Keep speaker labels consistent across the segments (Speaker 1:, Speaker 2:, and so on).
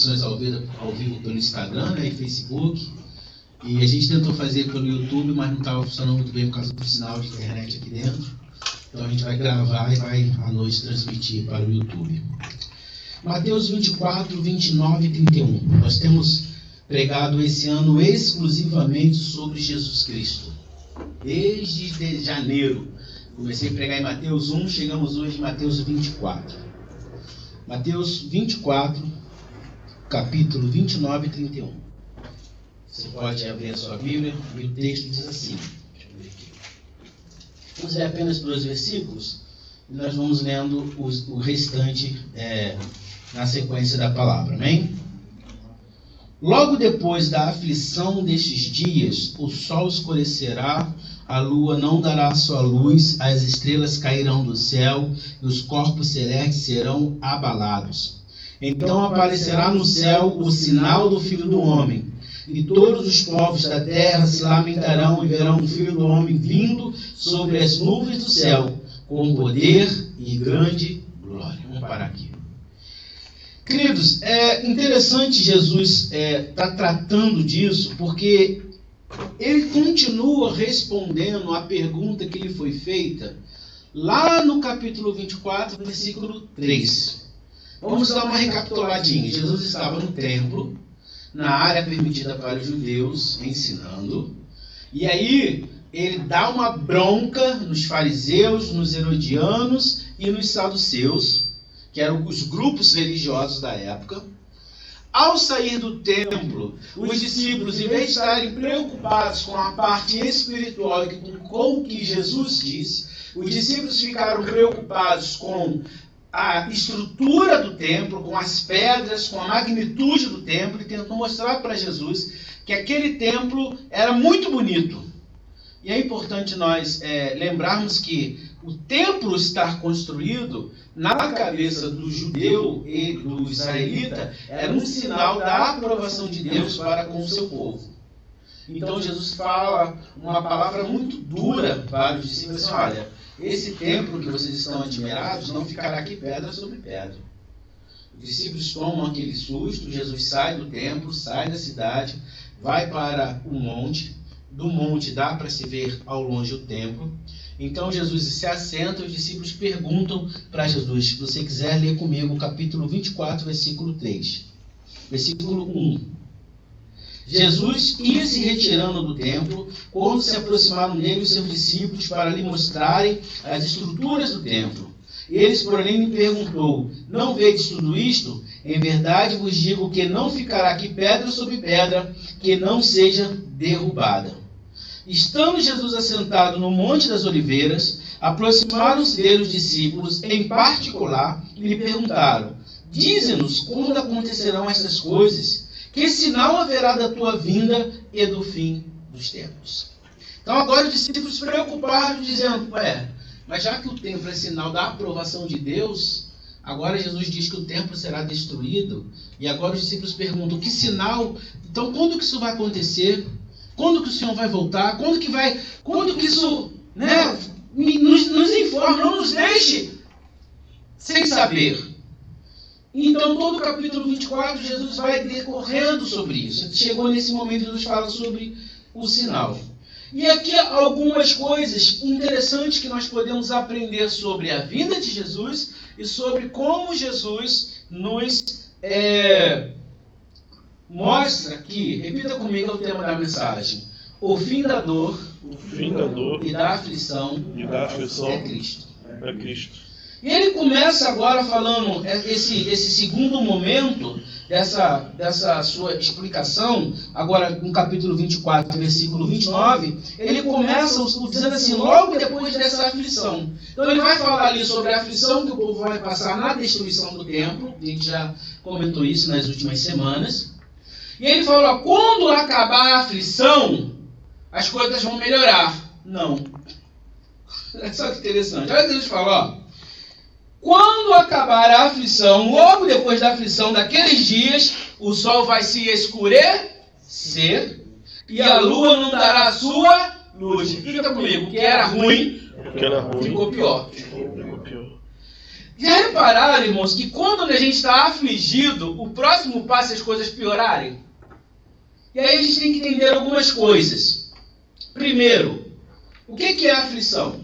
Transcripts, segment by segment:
Speaker 1: transmissões ao vivo pelo Instagram, né, e Facebook. E a gente tentou fazer pelo YouTube, mas não estava funcionando muito bem por causa do sinal de internet aqui dentro. Então a gente vai gravar e vai à noite transmitir para o YouTube. Mateus 24, 29 e 31. Nós temos pregado esse ano exclusivamente sobre Jesus Cristo. Desde janeiro. Comecei a pregar em Mateus 1, chegamos hoje em Mateus 24. Mateus 24, capítulo 29 e 31. Você pode abrir a sua Bíblia e o texto diz assim. Deixa eu ver aqui. Vamos ler apenas 2 versículos e nós vamos lendo o restante na sequência da palavra. Amém? Logo depois da aflição destes dias, o sol escurecerá, a lua não dará sua luz, as estrelas cairão do céu e os corpos celestes serão abalados. Então aparecerá no céu o sinal do Filho do Homem, e todos os povos da terra se lamentarão e verão o Filho do Homem vindo sobre as nuvens do céu, com poder e grande glória. Vamos parar aqui. Queridos, é interessante Jesus estar tratando disso, porque ele continua respondendo a pergunta que lhe foi feita lá no capítulo 24, versículo 3. Vamos dar uma recapituladinha. Jesus estava no templo, na área permitida para os judeus, ensinando, e aí ele dá uma bronca nos fariseus, nos herodianos e nos saduceus, que eram os grupos religiosos da época. Ao sair do templo, os discípulos, em vez de estarem preocupados com a parte espiritual e com o que Jesus disse, os discípulos ficaram preocupados com a estrutura do templo, com as pedras, com a magnitude do templo, e tentou mostrar para Jesus que aquele templo era muito bonito. E é importante nós lembrarmos que o templo estar construído na cabeça do judeu e do israelita era um sinal da aprovação de Deus para com o seu povo. Então Jesus fala uma palavra muito dura para os discípulos, assim, olha, esse templo que vocês estão admirados não ficará aqui pedra sobre pedra. Os discípulos tomam aquele susto, Jesus sai do templo, sai da cidade, vai para o monte, do monte dá para se ver ao longe o templo. Então Jesus se assenta e os discípulos perguntam para Jesus, se você quiser ler comigo o capítulo 24, versículo 3. Versículo 1. Jesus ia se retirando do templo, quando se aproximaram dele os seus discípulos para lhe mostrarem as estruturas do templo. Eles, porém, lhe perguntou, não vedes tudo isto? Em verdade vos digo que não ficará aqui pedra sobre pedra, que não seja derrubada. Estando Jesus assentado no Monte das Oliveiras, aproximaram-se dele os discípulos, em particular, e lhe perguntaram, dize-nos quando acontecerão estas coisas, que sinal haverá da tua vinda e do fim dos tempos? Então agora os discípulos preocupados, dizendo, mas já que o templo é sinal da aprovação de Deus, agora Jesus diz que o templo será destruído, e agora os discípulos perguntam, que sinal? Então quando que isso vai acontecer? Quando que o Senhor vai voltar? Quando que isso, nos informe, não nos deixe sem saber. Então, todo o capítulo 24, Jesus vai decorrendo sobre isso. Chegou nesse momento, Jesus fala sobre o sinal. E aqui algumas coisas interessantes que nós podemos aprender sobre a vinda de Jesus e sobre como Jesus nos mostra que, repita comigo o tema da mensagem, o fim da dor, e da aflição, é Cristo. E ele começa agora falando esse segundo momento dessa sua explicação, agora no capítulo 24, versículo 29, ele começa dizendo assim, logo depois dessa aflição. Então ele vai falar ali sobre a aflição que o povo vai passar na destruição do templo, a gente já comentou isso nas últimas semanas. E ele fala, quando acabar a aflição, as coisas vão melhorar. Não. Olha só que interessante. Olha o que Jesus fala, quando acabar a aflição, logo depois da aflição daqueles dias, o sol vai se escurecer e a lua não dará a sua luz. Fica comigo, o que era ruim ficou pior.
Speaker 2: Já repararam, irmãos, que quando a gente está afligido, o próximo passo é as coisas piorarem? E aí a gente tem que entender algumas coisas. Primeiro, o que é aflição?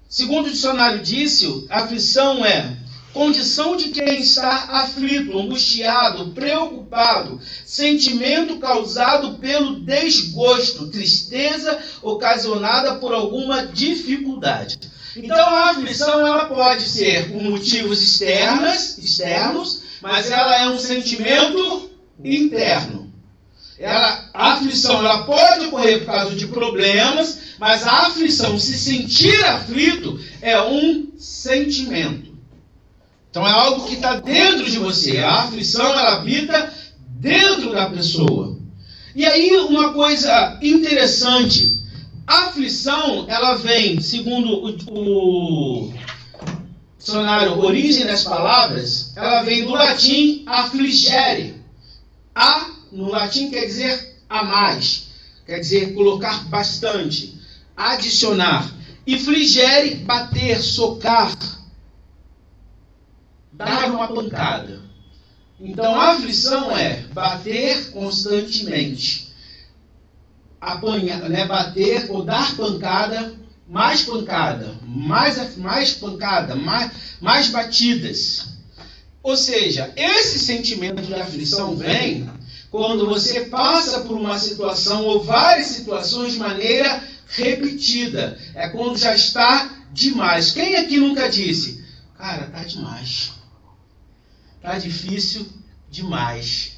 Speaker 2: Segundo o dicionário disse, aflição é condição de quem está aflito, angustiado, preocupado, sentimento causado pelo desgosto, tristeza ocasionada por alguma dificuldade. Então a aflição ela pode ser por motivos externos, mas ela é um sentimento interno. A aflição ela pode ocorrer por causa de problemas, mas a aflição, se sentir aflito, é um sentimento. Então é algo que está dentro de você. A aflição ela habita dentro da pessoa. E aí uma coisa interessante, a aflição ela vem, segundo o dicionário Origem das Palavras, ela vem do latim affligere. No latim quer dizer a mais, quer dizer colocar bastante, adicionar. E fligere, bater, socar, dar uma pancada. Então a aflição é bater constantemente, apanhar, bater ou dar pancada, mais pancada, mais pancada, mais batidas. Ou seja, esse sentimento de aflição vem quando você passa por uma situação ou várias situações de maneira repetida. É quando já está demais. Quem aqui nunca disse? Cara, tá demais. Tá difícil demais.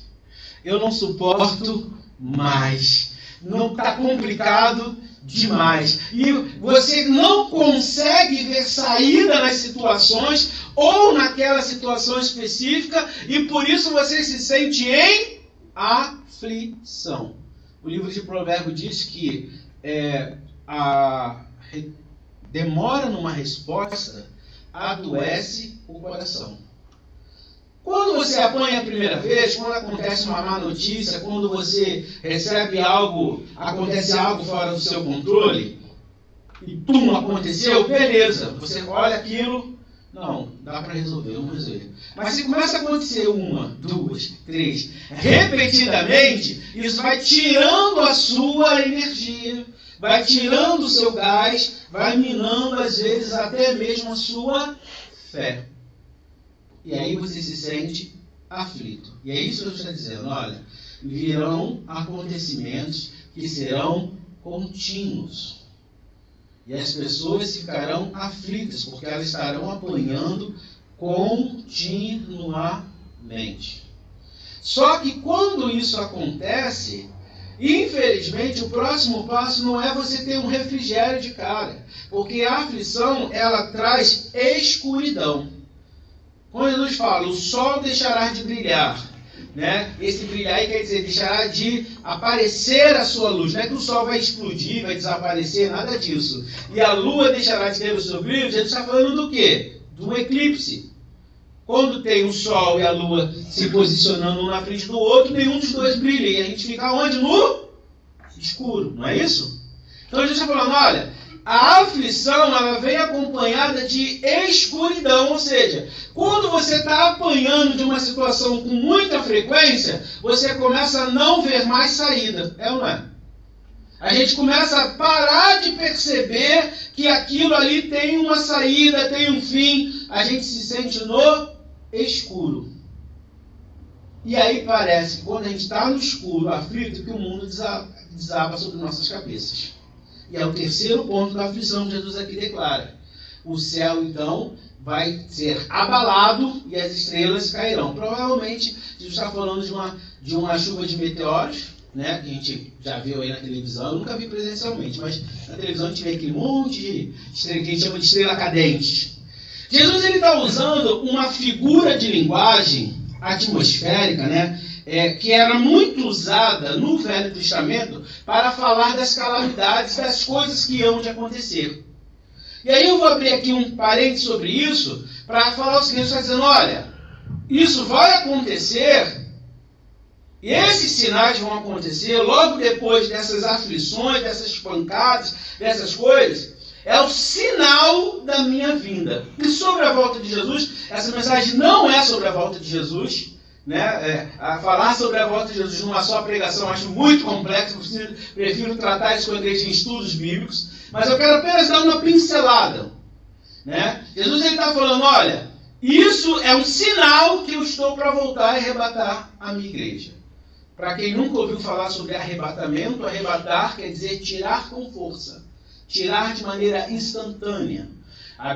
Speaker 2: Eu não suporto mais. Não tá complicado demais. E você não consegue ver saída nas situações ou naquela situação específica e por isso você se sente em aflição. O livro de Provérbios diz que a demora numa resposta adoece o coração. Quando você apanha a primeira vez, quando acontece uma má notícia, quando você recebe algo, acontece algo fora do seu controle, e pum, aconteceu, beleza, você olha aquilo, não, dá para resolver, vamos resolver. Mas se começa a acontecer uma, duas, três, repetidamente, isso vai tirando a sua energia, vai tirando o seu gás, vai minando às vezes até mesmo a sua fé. E aí você se sente aflito. E é isso que eu estou dizendo, olha, virão acontecimentos que serão contínuos. E as pessoas ficarão aflitas, porque elas estarão apanhando continuamente. Só que quando isso acontece, infelizmente o próximo passo não é você ter um refrigério de cara, porque a aflição ela traz escuridão. Quando Jesus fala, o sol deixará de brilhar, né? Esse brilhar aí quer dizer, deixará de aparecer a sua luz. Não é que o sol vai explodir, vai desaparecer, nada disso. E a lua deixará de ter o seu brilho. Jesus está falando do quê? Do eclipse. Quando tem o sol e a lua se posicionando um na frente do outro, nenhum dos dois brilha. E a gente fica onde? No escuro, não é isso? Então Jesus está falando, olha, a aflição ela vem acompanhada de escuridão, ou seja, quando você está apanhando de uma situação com muita frequência, você começa a não ver mais saída, é ou não é? A gente começa a parar de perceber que aquilo ali tem uma saída, tem um fim, a gente se sente no escuro. E aí parece que quando a gente está no escuro, aflito, que o mundo desaba sobre nossas cabeças. E é o terceiro ponto da aflição que Jesus aqui declara. O céu, então, vai ser abalado e as estrelas cairão. Provavelmente, Jesus está falando de uma chuva de meteoros, né, que a gente já viu aí na televisão. Eu nunca vi presencialmente, mas na televisão a gente vê aquele monte de estrela, que a gente chama de estrela cadente. Jesus está usando uma figura de linguagem atmosférica, né, que era muito usada no Velho Testamento para falar das calamidades, das coisas que iam de acontecer. E aí eu vou abrir aqui um parênteses sobre isso para falar o seguinte, está dizendo, olha, isso vai acontecer, e esses sinais vão acontecer logo depois dessas aflições, dessas pancadas, dessas coisas, é o sinal da minha vinda. E sobre a volta de Jesus, essa mensagem não é sobre a volta de Jesus, né? Falar sobre a volta de Jesus numa só pregação acho muito complexo, prefiro tratar isso com a igreja em estudos bíblicos, mas eu quero apenas dar uma pincelada, né? Jesus está falando, olha, isso é um sinal que eu estou para voltar e arrebatar a minha igreja. Para quem nunca ouviu falar sobre arrebatamento, arrebatar quer dizer tirar com força, tirar de maneira instantânea.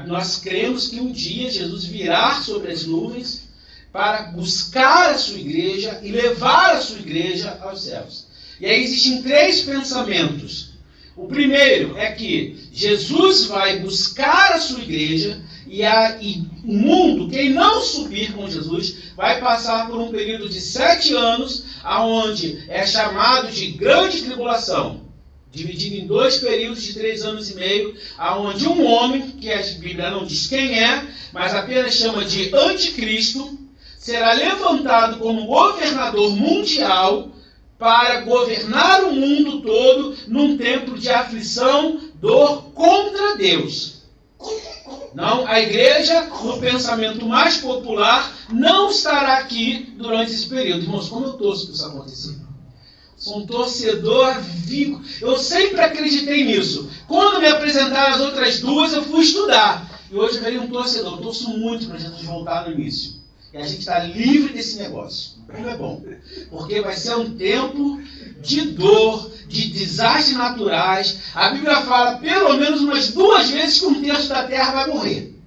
Speaker 2: Nós cremos que um dia Jesus virá sobre as nuvens para buscar a sua igreja e levar a sua igreja aos céus. E aí existem 3 pensamentos. O primeiro é que Jesus vai buscar a sua igreja e o mundo, quem não subir com Jesus, vai passar por um período de 7 anos, onde é chamado de grande tribulação, dividido em 2 períodos de 3 anos e meio, onde um homem, que a Bíblia não diz quem é, mas apenas chama de anticristo, será levantado como governador mundial para governar o mundo todo num tempo de aflição, dor contra Deus. Não, a igreja, no pensamento mais popular, não estará aqui durante esse período. Irmãos, como eu torço para isso acontecer? Sou um torcedor vivo. Eu sempre acreditei nisso. Quando me apresentaram as outras 2, eu fui estudar. E hoje eu virei um torcedor. Eu torço muito para Jesus voltar no início. E a gente está livre desse negócio. Como é bom. Porque vai ser um tempo de dor, de desastres naturais. A Bíblia fala pelo menos umas 2 vezes que 1/3 da terra vai morrer.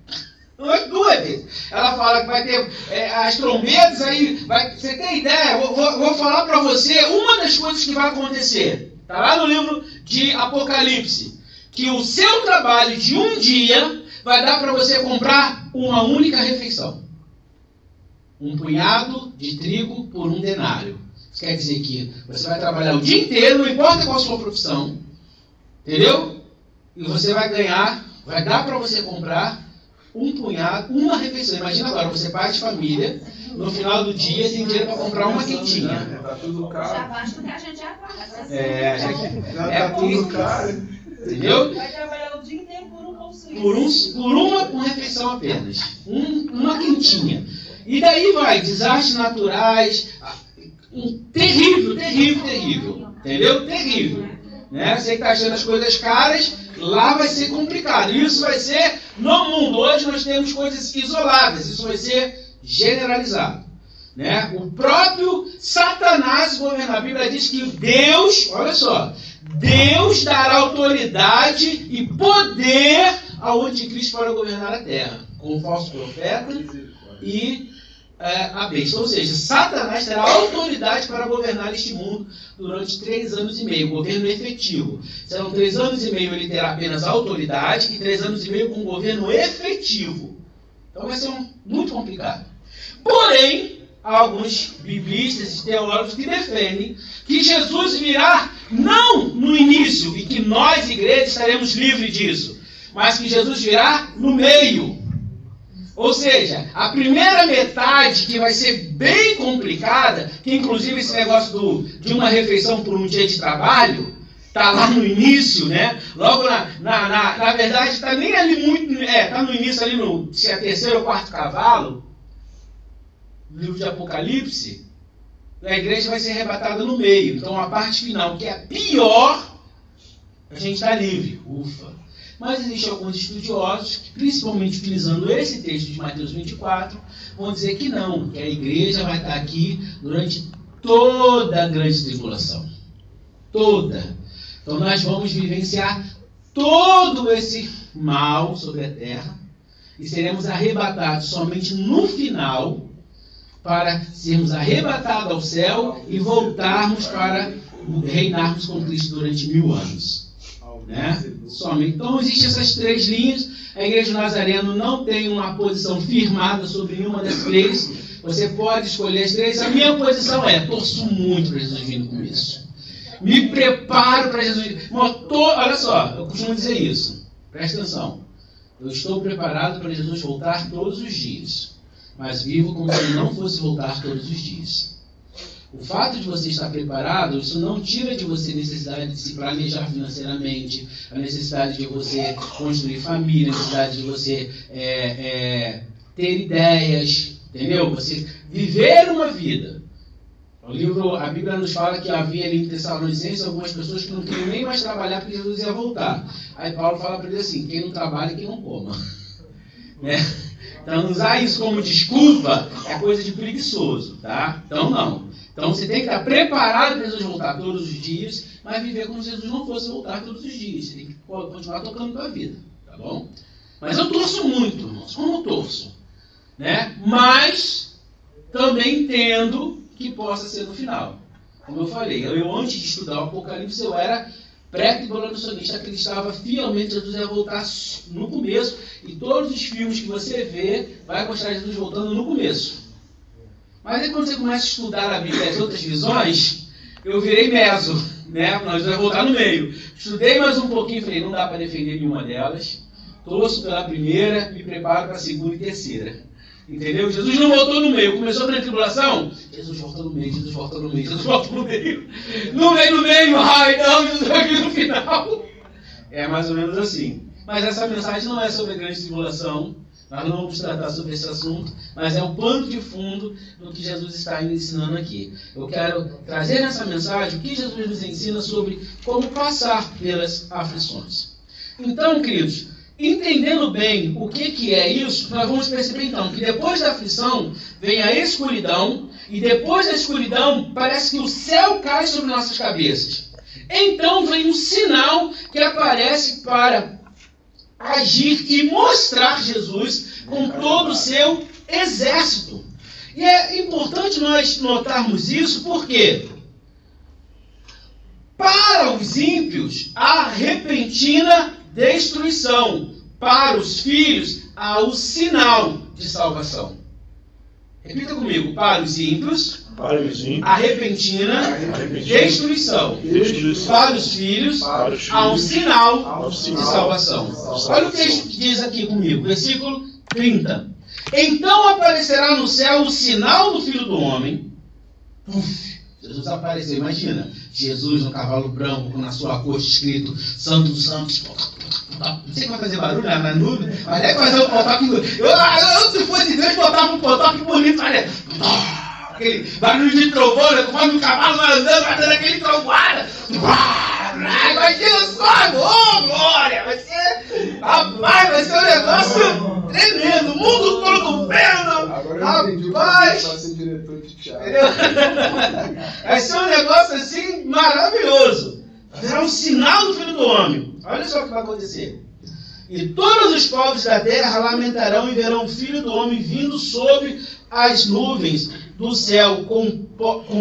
Speaker 2: Umas 2 vezes. Ela fala que vai ter as trombetas, aí vai. Você tem ideia? Vou falar para você uma das coisas que vai acontecer. Está lá no livro de Apocalipse. Que o seu trabalho de um dia vai dar para você comprar uma única refeição. Um punhado de trigo por 1 denário. Isso quer dizer que você vai trabalhar o dia inteiro, não importa qual a sua profissão. Entendeu? E você vai ganhar, vai dar para você comprar um punhado, uma refeição. Imagina agora, você pai de família, no final do dia tem dinheiro para comprar uma quentinha.
Speaker 3: Tá tudo caro.
Speaker 4: Já basta que a gente já paga.
Speaker 3: Tá tudo caro.
Speaker 2: Entendeu?
Speaker 4: Vai trabalhar o dia inteiro por um bolso.
Speaker 2: Por uma refeição apenas. Uma quentinha. E daí vai, desastres naturais, terrível. Entendeu? Terrível. Né? Você que está achando as coisas caras, lá vai ser complicado. Isso vai ser no mundo. Hoje nós temos coisas isoladas. Isso vai ser generalizado. Né? O próprio Satanás governa. A Bíblia diz que Deus, olha só, Deus dará autoridade e poder ao anticristo para governar a terra. Com o falso profeta e a besta. Ou seja, Satanás terá autoridade para governar este mundo durante 3 anos e meio, governo efetivo. Serão 3 anos e meio ele terá apenas autoridade e 3 anos e meio com governo efetivo. Então vai ser muito complicado. Porém, há alguns biblistas e teólogos que defendem que Jesus virá não no início e que nós, igreja, estaremos livres disso, mas que Jesus virá no meio. Ou seja, a primeira metade, que vai ser bem complicada, que inclusive esse negócio de uma refeição por um dia de trabalho, está lá no início, né? Logo na verdade, está nem ali muito, está no início ali se é 3º ou 4º cavalo, no livro de Apocalipse, a igreja vai ser arrebatada no meio. Então a parte final, que é a pior, a gente está livre. Ufa! Mas existem alguns estudiosos, que, principalmente utilizando esse texto de Mateus 24, vão dizer que não, que a igreja vai estar aqui durante toda a grande tribulação. Toda. Então nós vamos vivenciar todo esse mal sobre a terra e seremos arrebatados somente no final para sermos arrebatados ao céu e voltarmos para reinarmos com Cristo durante 1000 anos. Né? Somente. Então existem essas 3 linhas. A Igreja Nazareno não tem uma posição firmada sobre nenhuma das 3. Você pode escolher as 3. A minha posição é: torço muito para Jesus vir no começo. Me preparo para Jesus vir. Olha só, eu costumo dizer isso. Presta atenção. Eu estou preparado para Jesus voltar todos os dias, mas vivo como se ele não fosse voltar todos os dias. O fato de você estar preparado, isso não tira de você a necessidade de se planejar financeiramente, a necessidade de você construir família, a necessidade de você ter ideias, entendeu? Você viver uma vida. A Bíblia nos fala que havia ali em Tessalonicenses algumas pessoas que não queriam nem mais trabalhar porque Jesus ia voltar. Aí Paulo fala para eles assim, quem não trabalha, quem não coma. Né? Então usar isso como desculpa é coisa de preguiçoso, tá? Então não. Então você tem que estar preparado para Jesus voltar todos os dias, mas viver como se Jesus não fosse voltar todos os dias. Você tem que continuar tocando a tua vida, tá bom? Mas eu torço muito, irmãos, como eu torço, né? Mas também entendo que possa ser no final. Como eu falei, eu antes de estudar o Apocalipse, eu era pré-tribulacionista, acreditava fielmente que Jesus ia voltar no começo, e todos os filmes que você vê, vai mostrar Jesus voltando no começo. Mas aí quando você começa a estudar a Bíblia e as outras visões, eu virei meso, né? Nós vamos voltar no meio. Estudei mais um pouquinho e falei, não dá para defender nenhuma delas. Torço pela primeira, me preparo para a segunda e terceira. Entendeu? Jesus não voltou no meio. Começou a tribulação, Jesus volta no meio, Jesus volta no meio, Jesus volta no meio. No meio, ai não, Jesus vai vir no final. É mais ou menos assim. Mas essa mensagem não é sobre a grande tribulação. Nós não vamos tratar sobre esse assunto, mas é o pano de fundo do que Jesus está ensinando aqui. Eu quero trazer nessa mensagem o que Jesus nos ensina sobre como passar pelas aflições. Então, queridos, entendendo bem o que é isso, nós vamos perceber então que depois da aflição vem a escuridão, e depois da escuridão parece que o céu cai sobre nossas cabeças. Então vem um sinal que aparece para agir e mostrar Jesus com todo o seu exército. E é importante nós notarmos isso porque para os ímpios há repentina destruição, para os filhos há o sinal de salvação. Repita comigo, para os ímpios a repentina destruição. Para os filhos há um sinal de salvação. Olha o texto que diz aqui comigo, versículo 30. Então aparecerá no céu o sinal do Filho do Homem. Jesus apareceu, imagina, Jesus no cavalo branco, na sua corte escrito Santo dos Santos. Não sei que vai fazer barulho na nuvem, mas deve fazer um potoque. Eu, se fosse Deus, botava um potoque bonito, olha. Aquele barulho de trovão, conforme o cavalo vai andando, vai dando aquele trovoada. Imagina só, glória! Vai ser um negócio tremendo, o mundo todo vendo. Rapaz! Vai ser um negócio assim maravilhoso. Será um sinal do Filho do Homem. Olha só o que vai acontecer. E todos os povos da terra lamentarão e verão o Filho do Homem vindo sobre as nuvens do céu com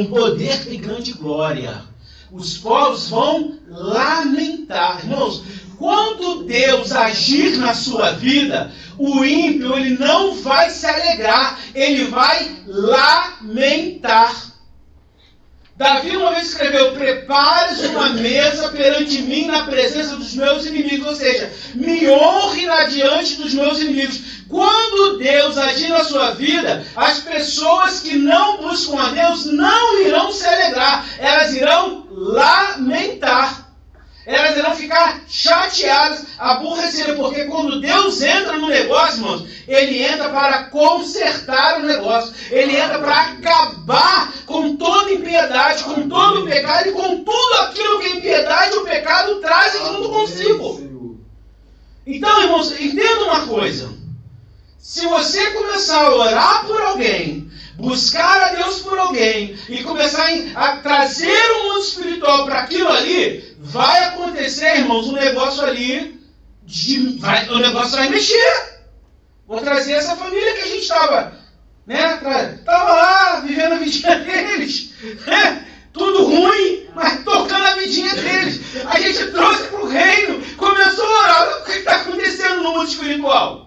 Speaker 2: poder e grande glória. Os povos vão lamentar. Irmãos, quando Deus agir na sua vida, o ímpio ele não vai se alegrar, ele vai lamentar. Davi uma vez escreveu, prepares uma mesa perante mim na presença dos meus inimigos, ou seja, me honre diante dos meus inimigos. Quando Deus agir na sua vida, as pessoas que não buscam a Deus não irão se alegrar, elas irão lamentar. Elas irão ficar chateadas, aborrecidas, porque quando Deus entra no negócio, irmãos, Ele entra para consertar o negócio. Ele entra para acabar com toda impiedade, com todo o pecado e com tudo aquilo que a impiedade e o pecado trazem junto consigo. Então, irmãos, entenda uma coisa. Se você começar a orar por alguém, buscar a Deus por alguém e começar a trazer o mundo espiritual para aquilo ali, vai acontecer, irmãos, um negócio ali, o negócio vai mexer. Vou trazer essa família que a gente estava, né? Estava lá, vivendo a vidinha deles, né? Tudo ruim, mas tocando a vidinha deles. A gente trouxe para o reino, começou a orar. O que está acontecendo no mundo espiritual?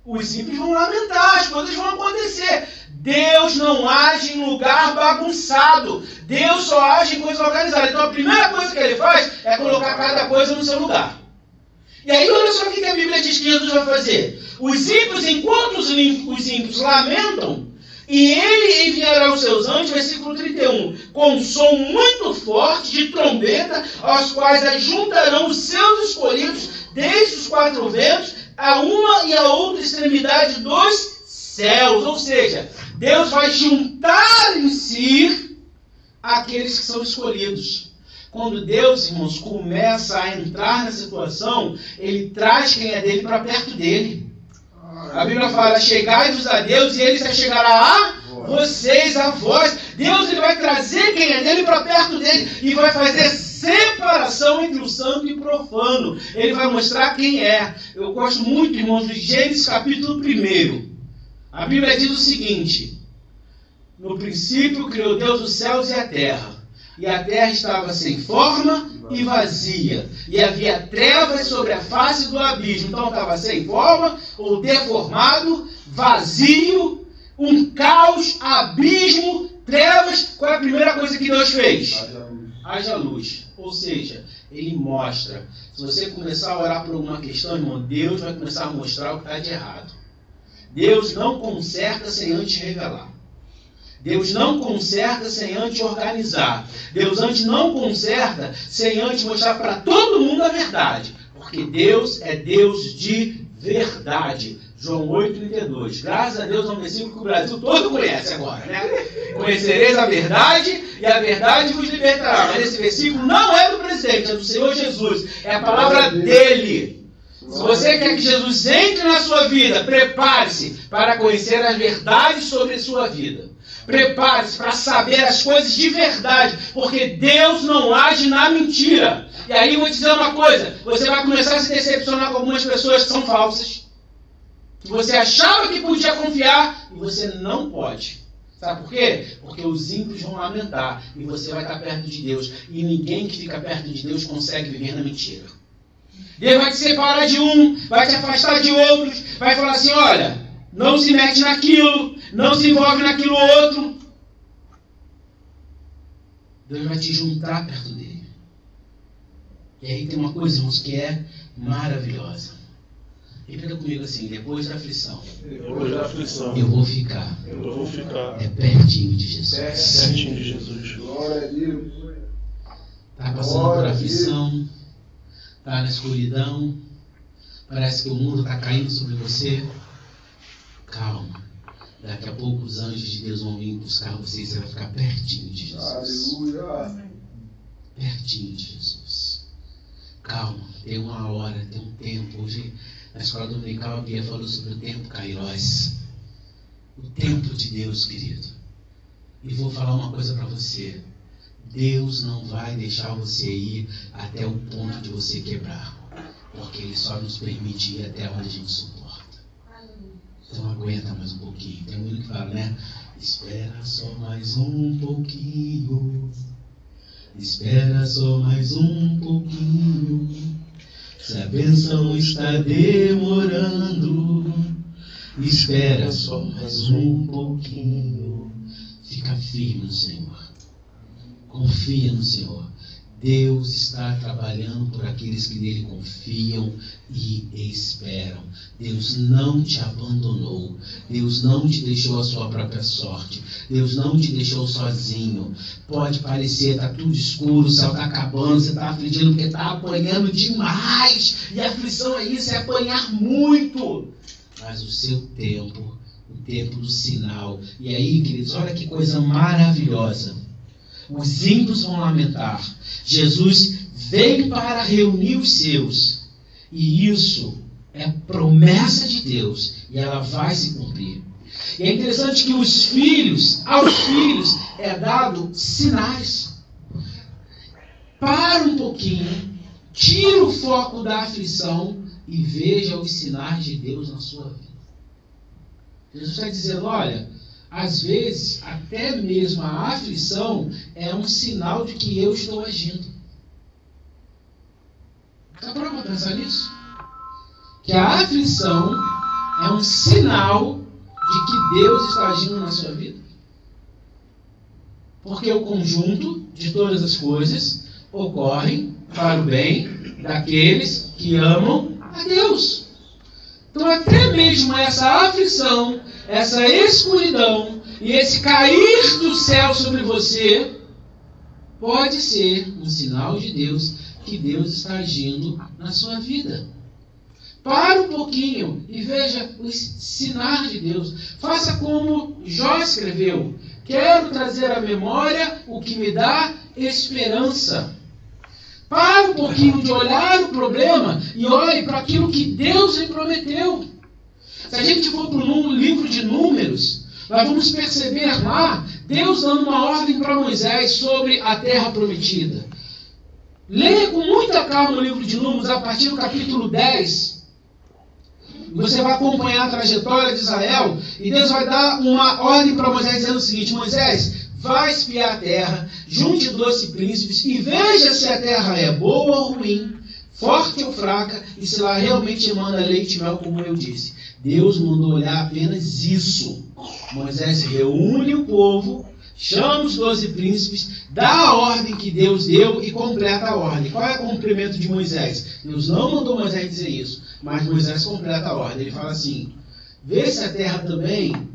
Speaker 2: Os ímpios vão lamentar, as coisas vão acontecer. Deus não age em lugar bagunçado. Deus só age em coisa organizada. Então a primeira coisa que Ele faz é colocar cada coisa no seu lugar. E aí olha só o que a Bíblia diz que Jesus vai fazer. Os ímpios, enquanto os ímpios lamentam, E ele enviará os seus anjos, versículo 31, com um som muito forte de trombeta, aos quais ajuntarão os seus escolhidos desde os 4 ventos, a uma e a outra extremidade dos céus. Ou seja, Deus vai juntar em si aqueles que são escolhidos. Quando Deus, irmãos, começa a entrar na situação, Ele traz quem é dele para perto dele. A Bíblia fala, chegai-vos a Deus e Ele se chegará a vocês, a vós. Deus, Ele vai trazer quem é dele para perto dele e vai fazer separação entre o santo e o profano. Ele vai mostrar quem é. Eu gosto muito, irmãos, de Gênesis capítulo 1. A Bíblia diz o seguinte: no princípio criou Deus os céus e a terra. E a terra estava sem forma e vazia. E havia trevas sobre a face do abismo. Então estava sem forma, ou deformado, vazio, um caos, abismo, trevas. Qual é a primeira coisa que Deus fez? Haja luz. Ou seja, Ele mostra. Se você começar a orar por alguma questão, irmão, Deus vai começar a mostrar o que está de errado. Deus não conserta sem antes revelar. Deus não conserta sem antes organizar. Deus antes não conserta sem antes mostrar para todo mundo a verdade. Porque Deus é Deus de verdade. João 8,32. Graças a Deus é um versículo que o Brasil todo conhece agora, né? Conhecereis a verdade e a verdade vos libertará. Mas esse versículo não é do presidente, é do Senhor Jesus. É a palavra dele. Se você quer que Jesus entre na sua vida, prepare-se para conhecer as verdades sobre a sua vida. Prepare-se para saber as coisas de verdade, porque Deus não age na mentira. E aí eu vou te dizer uma coisa, você vai começar a se decepcionar com algumas pessoas que são falsas, que você achava que podia confiar e você não pode. Sabe por quê? Porque os ímpios vão lamentar e você vai estar perto de Deus. E ninguém que fica perto de Deus consegue viver na mentira. Deus vai te separar de um, vai te afastar de outros, vai falar assim, olha, não se mete naquilo, não se envolve naquilo outro. Deus vai te juntar perto dele. E aí tem uma coisa, irmãos, que é maravilhosa. Repita comigo assim, depois da aflição, eu vou ficar. É pertinho de Jesus.
Speaker 3: Pertinho de Jesus. Glória a Deus.
Speaker 1: Está passando por aflição, está na escuridão, parece que o mundo está caindo sobre você. Calma. Daqui a pouco os anjos de Deus vão vir buscar você e você vai ficar pertinho de Jesus.
Speaker 3: Aleluia.
Speaker 1: Pertinho de Jesus. Calma, tem uma hora, tem um tempo. Hoje, na escola dominical, a Bia falou sobre o tempo Kairos. O tempo de Deus, querido. E vou falar uma coisa para você. Deus não vai deixar você ir até o ponto de você quebrar. Porque Ele só nos permite ir até onde a gente suporta. Então aguenta mais um pouquinho. Tem um hino que fala, né? Espera só mais um pouquinho. Espera só mais um pouquinho. Se a bênção está demorando, espera só mais um pouquinho. Fica firme no Senhor. Confia no Senhor. Deus está trabalhando por aqueles que nele confiam e esperam. Deus não te abandonou. Deus não te deixou à sua própria sorte. Deus não te deixou sozinho. Pode parecer, está tudo escuro, o céu está acabando, você está afligindo porque está apanhando demais. E a aflição é isso, é apanhar muito. Mas o seu tempo, o tempo do sinal. E aí, queridos, olha que coisa maravilhosa. Os ímpios vão lamentar. Jesus veio para reunir os seus. E isso é promessa de Deus. E ela vai se cumprir. E é interessante que aos filhos é dado sinais. Para um pouquinho, tira o foco da aflição e veja os sinais de Deus na sua vida. Jesus está dizendo, olha, às vezes, até mesmo a aflição é um sinal de que eu estou agindo. Está pronto para pensar nisso? Que a aflição é um sinal de que Deus está agindo na sua vida. Porque o conjunto de todas as coisas ocorrem para o bem daqueles que amam a Deus. Então, até mesmo essa aflição, essa escuridão,
Speaker 2: E esse cair do céu sobre você pode ser um sinal de Deus que Deus está agindo na sua vida. Para um pouquinho e veja os sinais de Deus. Faça como Jó escreveu. Quero trazer à memória o que me dá esperança. Para um pouquinho de olhar o problema e olhe para aquilo que Deus lhe prometeu. Se a gente for para o livro de Números, nós vamos perceber lá Deus dando uma ordem para Moisés sobre a terra prometida. Leia com muita calma o livro de Números a partir do capítulo 10. Você vai acompanhar a trajetória de Israel e Deus vai dar uma ordem para Moisés dizendo o seguinte: Moisés, vai espiar a terra, junte 12 príncipes e veja se a terra é boa ou ruim, forte ou fraca, e se lá realmente emana leite e mel, como eu disse. Deus mandou olhar apenas isso. Moisés reúne o povo, chama os 12 príncipes, dá a ordem que Deus deu e completa a ordem. Qual é o cumprimento de Moisés? Deus não mandou Moisés dizer isso, mas Moisés completa a ordem. Ele fala assim: vê se a terra também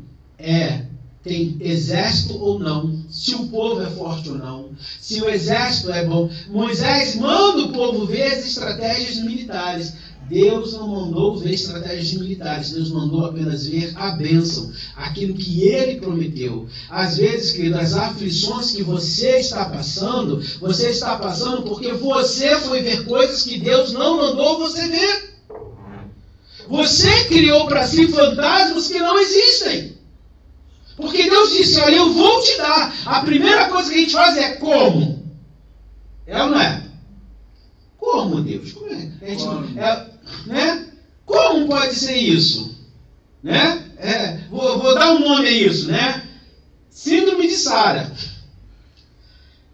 Speaker 2: tem exército ou não, se o povo é forte ou não, se o exército é bom. Moisés manda o povo ver as estratégias militares. Deus não mandou ver estratégias militares, Deus mandou apenas ver a bênção, aquilo que Ele prometeu. Às vezes, querido, as aflições que você está passando porque você foi ver coisas que Deus não mandou você ver. Você criou para si fantasmas que não existem. Porque Deus disse: olha, eu vou te dar. A primeira coisa que a gente faz é como? É ou não é? Como, Deus? Como é? Né? Como pode ser isso? Né? Vou dar um nome a isso, né? Síndrome de Sara.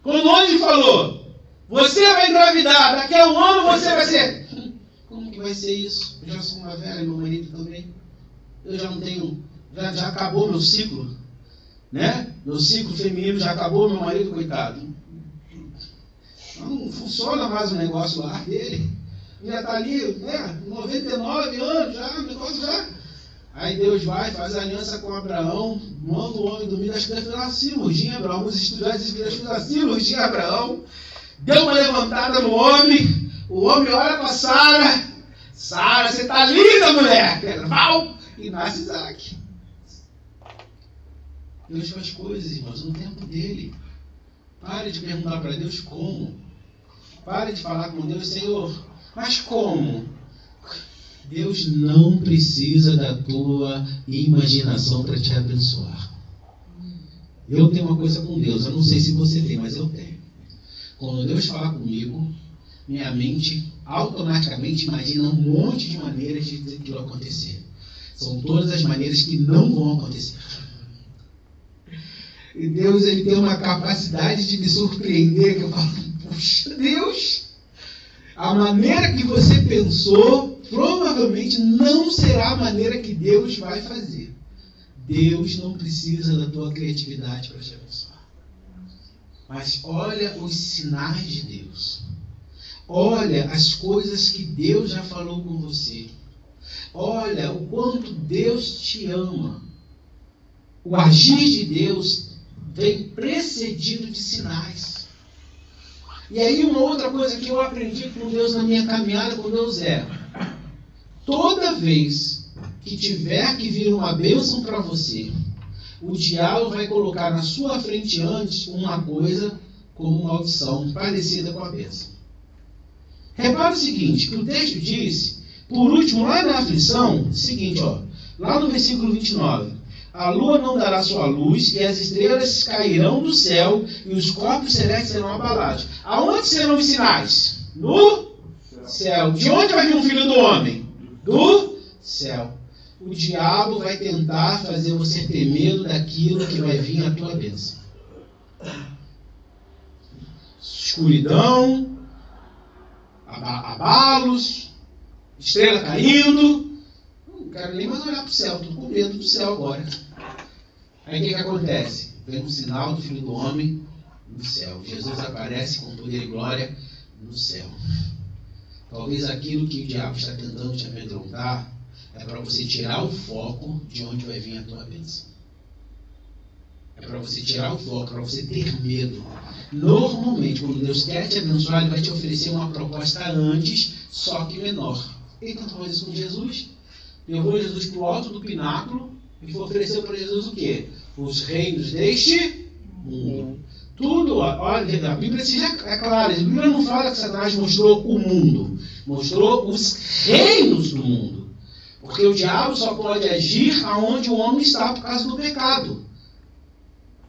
Speaker 2: Quando o anjo falou: você vai engravidar, daqui a um ano você vai ser. Como que vai ser isso? Eu já sou uma velha, meu marido também. Eu já não tenho. Já acabou meu ciclo. Né? Meu ciclo feminino já acabou, meu marido, coitado. Não funciona mais o negócio lá dele. Já está ali, né? 99 anos já, o negócio já. Aí Deus vai, faz aliança com Abraão, manda o homem dormir, acho que deve fazer uma cirurgia, Abraão. Os estudantes dizem que uma cirurgia, Abraão. Deu uma levantada no homem, o homem olha para Sara. Sara, você está linda, mulher! Val! E nasce Isaac. Deus faz coisas, irmãos, no tempo dele. Pare de perguntar para Deus como. Pare de falar com Deus: Senhor, mas como? Deus não precisa da tua imaginação para te abençoar. Eu tenho uma coisa com Deus, eu não sei se você tem, mas eu tenho. Quando Deus fala comigo, minha mente automaticamente imagina um monte de maneiras de aquilo acontecer. São todas as maneiras que não vão acontecer. E Deus, Ele tem uma capacidade de me surpreender, que eu falo: puxa, Deus, a maneira que você pensou provavelmente não será a maneira que Deus vai fazer. Deus não precisa da tua criatividade para te abençoar. Mas olha os sinais de Deus. Olha as coisas que Deus já falou com você. Olha o quanto Deus te ama. O agir de Deus vem precedido de sinais. E aí uma outra coisa que eu aprendi com Deus na minha caminhada com Deus é: toda vez que tiver que vir uma bênção para você, o diabo vai colocar na sua frente antes uma coisa como maldição parecida com a bênção. Repara o seguinte, que o texto diz, por último, lá na aflição, o seguinte, lá no versículo 29, a lua não dará sua luz e as estrelas cairão do céu e os corpos celestes serão abalados. Aonde serão os sinais? No céu. De onde vai vir o filho do homem? Do céu. O diabo vai tentar fazer você ter medo daquilo que vai vir à tua bênção. Escuridão, abalos, estrela caindo. Não quero nem mais olhar para o céu, estou com medo do céu agora. Aí o que acontece? Vem um sinal do Filho do Homem no céu. Jesus aparece com poder e glória no céu. Talvez aquilo que o diabo está tentando te amedrontar é para você tirar o foco de onde vai vir a tua bênção.
Speaker 1: É para você tirar o foco, para você ter medo. Normalmente, quando Deus quer te abençoar, Ele vai te oferecer uma proposta antes, só que menor. Ele tentou fazer isso com Jesus. Levou Jesus para o alto do pináculo e ofereceu para Jesus o quê? Os reinos deste mundo. Tudo, olha, a Bíblia é clara. A Bíblia não fala que Satanás mostrou o mundo. Mostrou os reinos do mundo. Porque o diabo só pode agir aonde o homem está por causa do pecado.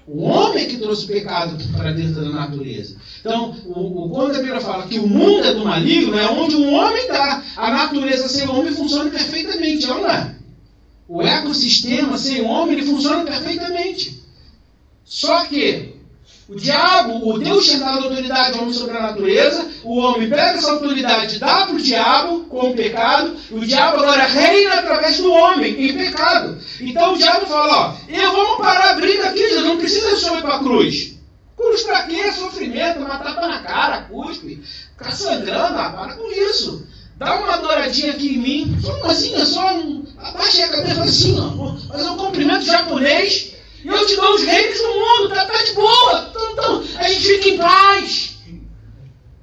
Speaker 1: O homem que trouxe o pecado para dentro da natureza. Então, quando a Bíblia fala que o mundo é do maligno, é onde o homem está. A natureza sem homem funciona perfeitamente, não é? O ecossistema sem homem, ele funciona perfeitamente. Só que o diabo, o Deus tinha dado autoridade ao homem sobre a natureza, o homem pega essa autoridade e dá para o diabo com o pecado, e o diabo agora reina através do homem em pecado. Então o diabo fala, vamos parar a briga aqui, Jesus, não precisa do senhor ir para a cruz. Cruz para quê? É sofrimento, uma tapa na cara, cuspe, ficar sangrando, para com isso. Dá uma douradinha aqui em mim, só uma assim, abaixa a cabeça assim, fazer um cumprimento japonês, e eu te dou os reinos do mundo, tá de boa, então, a gente fica em paz.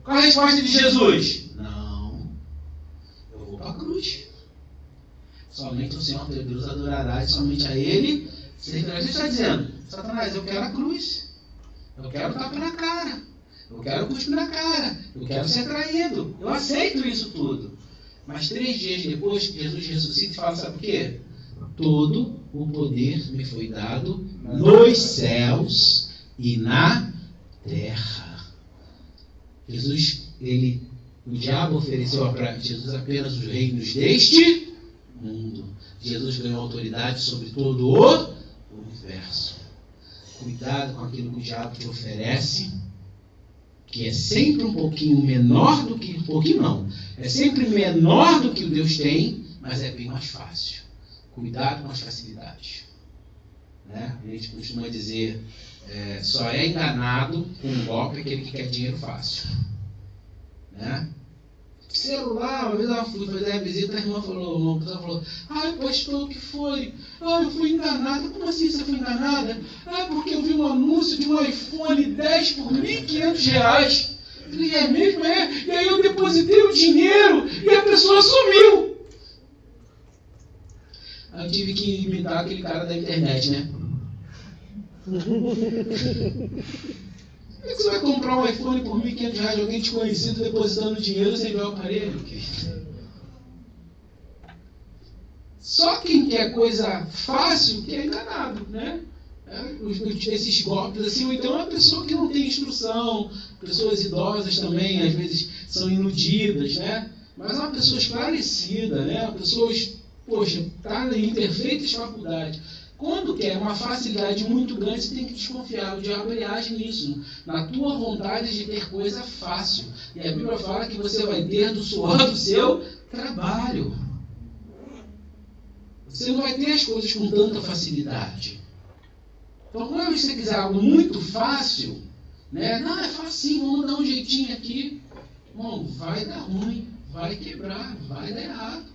Speaker 1: Qual a resposta de Jesus? Não, eu vou para a cruz. Somente o Senhor teu Deus adorarás, somente a Ele servirá. Ele está dizendo, Satanás, eu quero a cruz, eu quero tapa na cara, eu quero cuspir na cara, eu quero ser traído, eu aceito isso tudo. Mas 3 dias depois que Jesus ressuscita e fala, sabe o quê? Todo o poder me foi dado nos céus e na terra. O diabo ofereceu para Jesus apenas os reinos deste mundo. Jesus ganhou autoridade sobre todo o universo. Cuidado com aquilo que o diabo te oferece, que é sempre um pouquinho menor do que... Um pouquinho não. É sempre menor do que o Deus tem, mas é bem mais fácil. Cuidado com as facilidades. Né? A gente costuma dizer, só é enganado com um golpe aquele que quer dinheiro fácil. Né? Celular, uma vez eu fui fazer a visita, a irmã falou, ai pastor, o que foi? Eu fui enganada. Como assim você foi enganada? Porque eu vi um anúncio de um iPhone 10 por R$1.500. Eu falei, é mesmo? E aí eu depositei o dinheiro e a pessoa sumiu. Aí eu tive que imitar aquele cara da internet, né? Como é que você vai comprar um iPhone por R$1.500 de alguém desconhecido depositando dinheiro sem ver o aparelho? Só quem quer coisa fácil que é enganado, né? Esses golpes assim, ou então é uma pessoa que não tem instrução, pessoas idosas também, às vezes são iludidas, né? Mas é uma pessoa esclarecida, né? Pessoas, está em perfeitas faculdades. Quando quer uma facilidade muito grande, você tem que desconfiar. O diabo ele age nisso, na tua vontade de ter coisa fácil. E a Bíblia fala que você vai ter do suor do seu trabalho. Você não vai ter as coisas com tanta facilidade. Então, quando você quiser algo muito fácil, né? Não, é facinho, vamos dar um jeitinho aqui. Bom, vai dar ruim, vai quebrar, vai dar errado.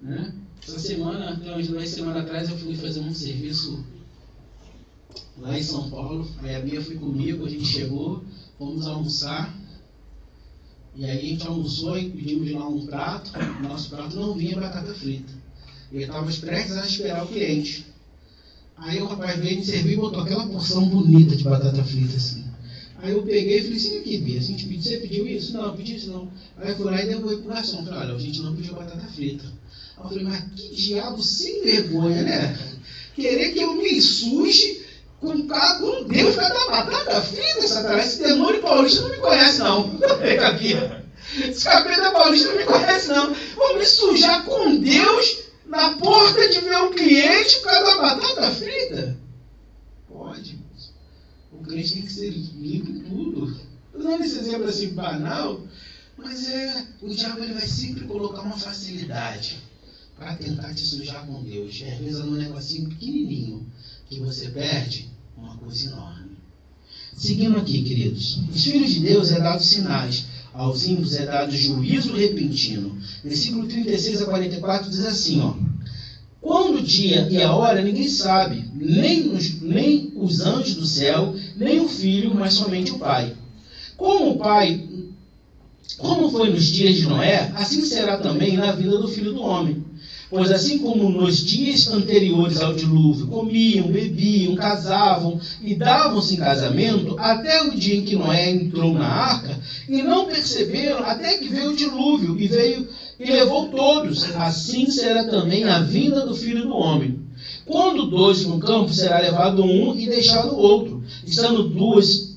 Speaker 1: Né? Essa semana, umas 2 semanas atrás, eu fui fazer um serviço lá em São Paulo. Aí a Bia foi comigo, a gente chegou, fomos almoçar. E aí a gente almoçou e pedimos lá um prato. O nosso prato não vinha batata frita. E estávamos prestes a esperar o cliente. Aí o rapaz veio me servir e botou aquela porção bonita de batata frita assim. Aí eu peguei e falei assim, aqui Bia, você pediu isso? Não, eu pedi isso não. Aí eu fui lá e devolvi pro garçom. Falei, olha, a gente não pediu batata frita. Aí eu falei, mas que diabo sem vergonha, né? Querer que eu me suje com Deus para dar batata frita, Satanás. Esse demônio paulista não me conhece não. Esse capeta paulista não me conhece não. Vou me sujar com Deus na porta de ver um cliente por causa da batata frita? Pode. O crente tem que ser limpo em tudo. Eu não dou esse exemplo assim banal, mas o diabo ele vai sempre colocar uma facilidade para tentar te sujar com Deus. E às vezes é um negocinho pequenininho que você perde uma coisa enorme. Seguindo aqui, queridos. Os filhos de Deus é dado sinais. Aos ímpios é dado juízo repentino. Versículo 36 a 44 diz assim,
Speaker 2: Quando o dia e a hora ninguém sabe, nem os anjos do céu, nem o Filho, mas somente o Pai. Como foi nos dias de Noé, assim será também na vida do Filho do Homem. Pois assim como nos dias anteriores ao dilúvio, comiam, bebiam, casavam e davam-se em casamento, até o dia em que Noé entrou na arca, e não perceberam até que veio o dilúvio e levou todos. Assim será também a vinda do Filho do Homem. Quando 2 no campo, será levado um e deixado o outro. Estando duas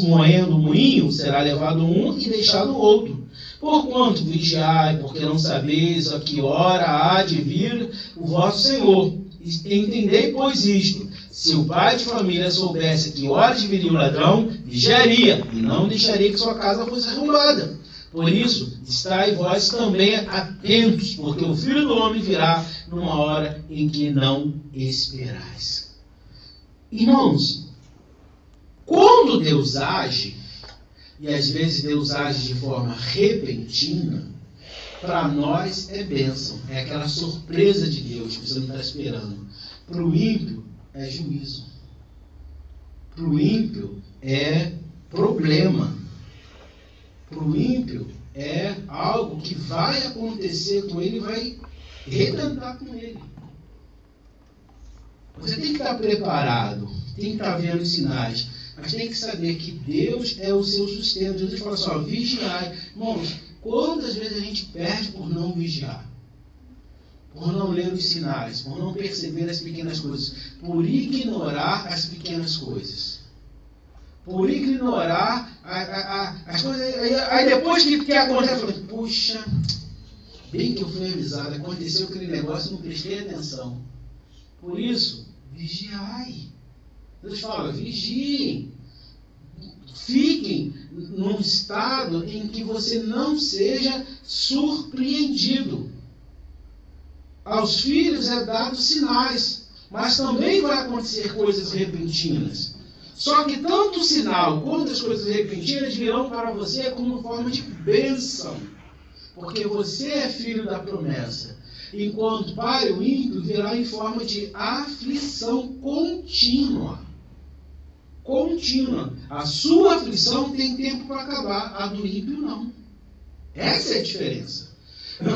Speaker 2: moendo o moinho, será levado um e deixado o outro. Porquanto vigiai, porque não sabeis a que hora há de vir o vosso Senhor. Entendei, pois, isto: se o pai de família soubesse a que horas viria o ladrão, vigiaria, e não deixaria que sua casa fosse arrombada. Por isso, estai vós também atentos, porque o Filho do Homem virá numa hora em que não esperais. Irmãos, quando Deus age, e às vezes Deus age de forma repentina, para nós é bênção, é aquela surpresa de Deus que você não está esperando. Para o ímpio é juízo. Para o ímpio é problema. Para o ímpio é algo que vai acontecer com ele e vai rebentar com ele. Você tem que estar preparado, tem que estar vendo os sinais, mas tem que saber que Deus é o seu sustento. Jesus fala assim, vigiai. Irmãos, quantas vezes a gente perde por não vigiar? Por não ler os sinais, por não perceber as pequenas coisas, por ignorar as pequenas coisas. Por ignorar as coisas. Aí depois que acontece, eu falo, puxa, bem que eu fui avisado, aconteceu aquele negócio e não prestei atenção. Por isso, vigiai. Deus fala, vigiem. Fiquem num estado em que você não seja surpreendido. Aos filhos é dado sinais, mas também vai acontecer coisas repentinas. Só que tanto o sinal quanto as coisas repentinas virão para você como forma de bênção. Porque você é filho da promessa. Enquanto para o ímpio virá em forma de aflição contínua. Contínua. A sua aflição tem tempo para acabar, a do ímpio não. Essa é a diferença.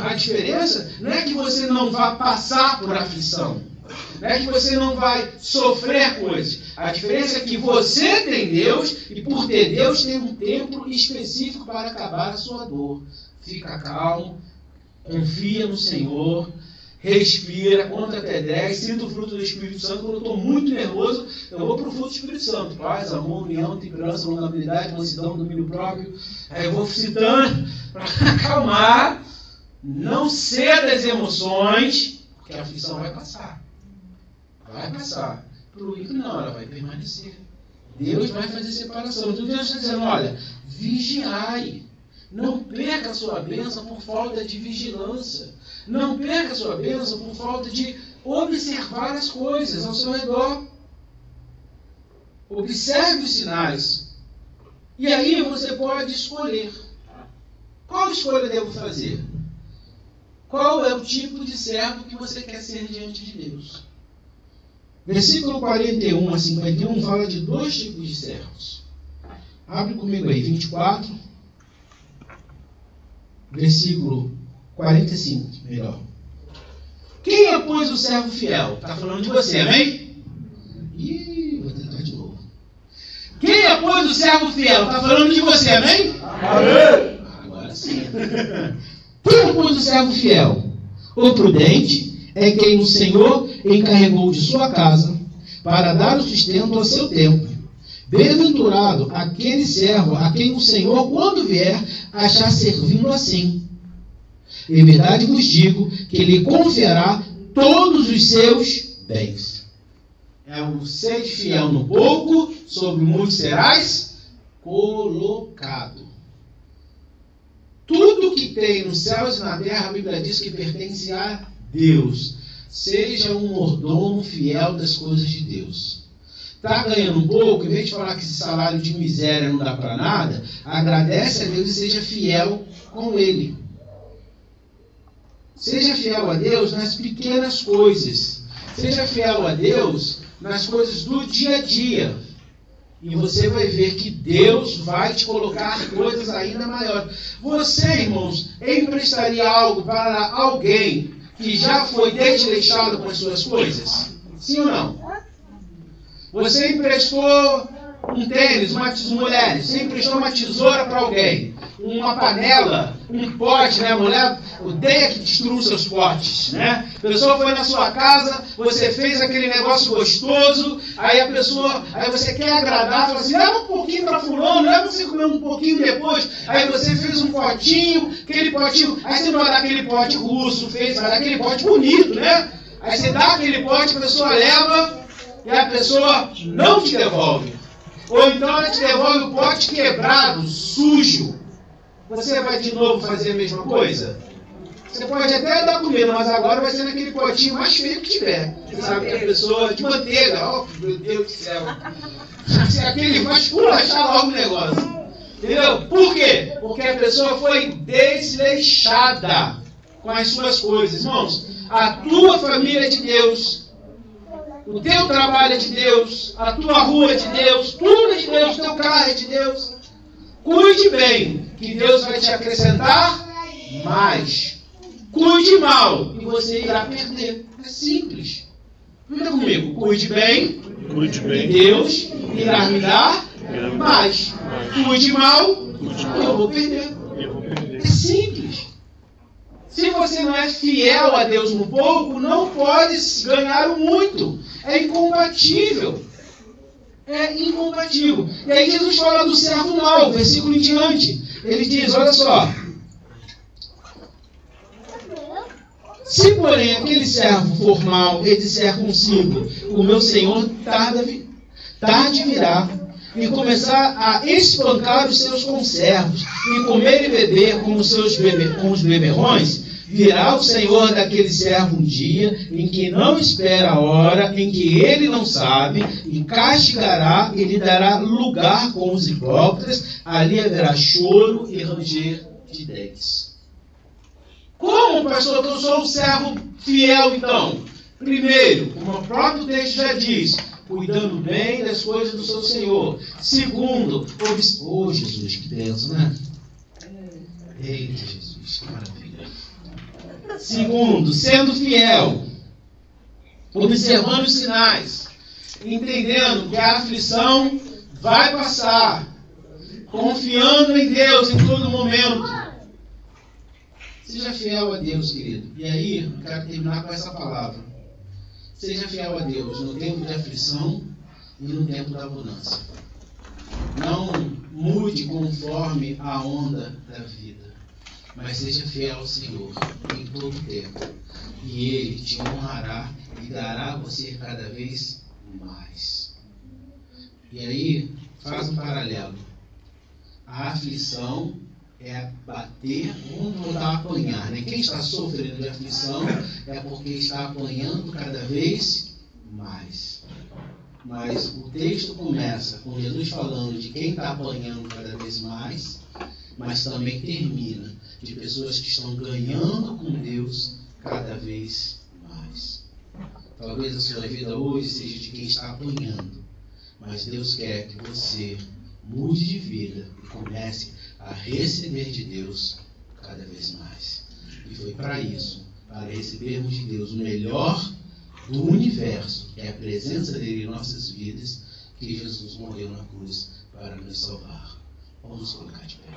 Speaker 2: A diferença não é que você não vá passar por aflição. Não é que você não vai sofrer coisas. A diferença é que você tem Deus e por ter Deus tem um tempo específico para acabar a sua dor. Fica calmo, confia no Senhor, respira, conta até 10, sinta o fruto do Espírito Santo. Quando eu estou muito nervoso, eu vou para o fruto do Espírito Santo. Paz, amor, união, temperança, longanimidade, mansidão, domínio próprio. Aí eu vou citando para acalmar. Não ceda às emoções, porque a aflição vai passar. Vai passar. Para o ímpio não, ela vai permanecer. Deus vai fazer separação. Então Deus está dizendo, olha, vigiai. Não perca a sua bênção por falta de vigilância. Não perca a sua bênção por falta de observar as coisas ao seu redor. Observe os sinais. E aí você pode escolher. Qual escolha devo fazer? Qual é o tipo de servo que você quer ser diante de Deus? Versículo 41 a 51 fala de 2 tipos de servos. Abre comigo aí, 24. Versículo 45, melhor. Quem é, pois, o servo fiel? Está falando de você, amém? Ih, vou tentar de novo. Quem é, pois, o servo fiel? Está falando de você, amém?
Speaker 3: Amém.
Speaker 2: Agora sim. Quem é, pois, o servo fiel? O prudente é quem o Senhor encarregou de sua casa para dar o sustento a seu tempo. Bem-aventurado aquele servo a quem o Senhor, quando vier, achar servindo assim. Em verdade vos digo que lhe confiará todos os seus bens. É o ser fiel no pouco, sobre muito serás colocado. Tudo que tem nos céus e na terra, a Bíblia diz que pertence a Deus. Seja um mordomo fiel das coisas de Deus. Está ganhando um pouco, em vez de falar que esse salário de miséria não dá para nada, agradece a Deus e seja fiel com Ele. Seja fiel a Deus nas pequenas coisas. Seja fiel a Deus nas coisas do dia a dia. E você vai ver que Deus vai te colocar coisas ainda maiores. Você, irmãos, emprestaria algo para alguém que já foi desleixado com as suas coisas? Sim ou não? Você emprestou um tênis, mulheres, você emprestou uma tesoura para alguém, uma panela, um pote, né? A mulher odeia que destrua seus potes, né? A pessoa foi na sua casa, você fez aquele negócio gostoso, aí você quer agradar, fala assim, leva um pouquinho para fulano, leva você comer um pouquinho depois, aí você fez um potinho, aquele potinho, aí você não vai dar aquele pote russo, vai dar aquele pote bonito, né? Aí você dá aquele pote, a pessoa leva e a pessoa não te devolve. Ou então ela te devolve o pote quebrado, sujo. Você vai de novo fazer a mesma coisa? Você pode até dar comida, mas agora vai ser naquele potinho mais feio que tiver. Você sabe que a pessoa de manteiga, ó, meu Deus do céu. Aquele vai esculachar logo o negócio. Entendeu? Por quê? Porque a pessoa foi desleixada com as suas coisas. Irmãos, a tua família é de Deus. O teu trabalho é de Deus, a tua rua é de Deus, tudo é de Deus, o teu carro é de Deus. Cuide bem, que Deus vai te acrescentar mais. Cuide mal, e você irá perder. É simples. Fica comigo. Cuide bem, e Deus irá me dar mais. Cuide mal, eu vou perder. É simples. Se você não é fiel a Deus no pouco, não pode ganhar o muito. É incompatível. É incompatível. E aí Jesus fala do servo mau, versículo em diante. Ele diz, olha só. Se, porém, aquele servo for mau e disser consigo, o meu senhor tarde virá, e começar a espancar os seus conservos, e comer e beber com os beberrões, virá o Senhor daquele servo um dia em que não espera a hora, em que ele não sabe, e castigará e lhe dará lugar com os hipócritas, ali haverá choro e ranger de dentes. Como, pastor, que eu sou um servo fiel, então? Primeiro, como o próprio texto já diz, cuidando bem das coisas do seu Senhor. Segundo, Jesus, que bênção, né? Eita, Jesus, que maravilha. Segundo, sendo fiel, observando os sinais, entendendo que a aflição vai passar, confiando em Deus em todo momento. Seja fiel a Deus, querido. E aí, eu quero terminar com essa palavra. Seja fiel a Deus no tempo de aflição e no tempo da abundância. Não mude conforme a onda da vida, mas seja fiel ao Senhor em todo tempo. E Ele te honrará e dará a você cada vez mais. E aí, faz um paralelo. A aflição é bater, vamos voltar a apanhar, né? Quem está sofrendo de aflição é porque está apanhando cada vez mais. Mas o texto começa com Jesus falando de quem está apanhando cada vez mais, mas também termina de pessoas que estão ganhando com Deus cada vez mais. Talvez a sua vida hoje seja de quem está apanhando, mas Deus quer que você mude de vida e comece a receber de Deus cada vez mais. E foi para isso, para recebermos de Deus o melhor do universo, que é a presença dele em nossas vidas, que Jesus morreu na cruz para nos salvar. Vamos nos colocar de pé.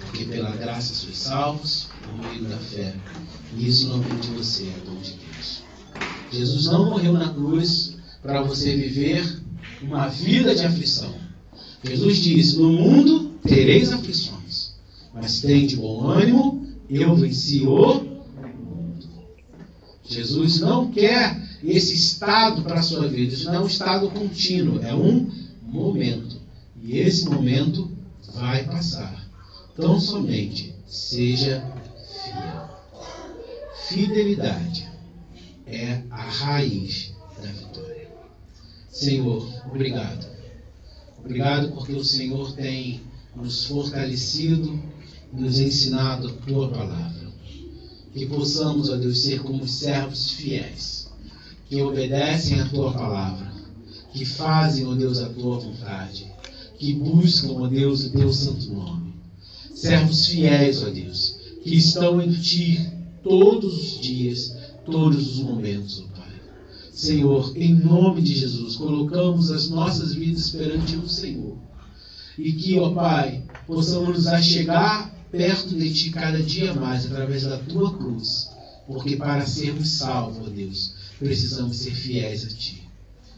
Speaker 2: Porque pela graça sois salvos, por meio da fé. E isso não vem de você, é dom de Deus. Jesus não morreu na cruz para você viver uma vida de aflição. Jesus disse, no mundo tereis aflições, mas tende bom ânimo, eu venci o mundo. Jesus não quer esse estado para a sua vida. Isso não é um estado contínuo, é um momento. E esse momento vai passar. Tão somente seja fiel. Fidelidade é a raiz da vitória. Senhor, obrigado. Obrigado porque o Senhor tem nos fortalecido e nos ensinado a Tua palavra.
Speaker 1: Que possamos, ó Deus, ser como servos fiéis, que obedecem a Tua palavra, que fazem, ó Deus, a Tua vontade, que buscam, ó Deus, o Teu santo nome. Servos fiéis, ó Deus, que estão em Ti todos os dias, todos os momentos, ó Pai. Senhor, em nome de Jesus, colocamos as nossas vidas perante o Senhor. E que, ó Pai, possamos nos achegar perto de Ti cada dia mais, através da Tua cruz. Porque para sermos salvos, ó Deus, precisamos ser fiéis a Ti.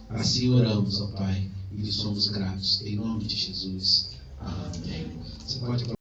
Speaker 1: Assim oramos, ó Pai, e lhe somos gratos. Em nome de Jesus. Amém. Você pode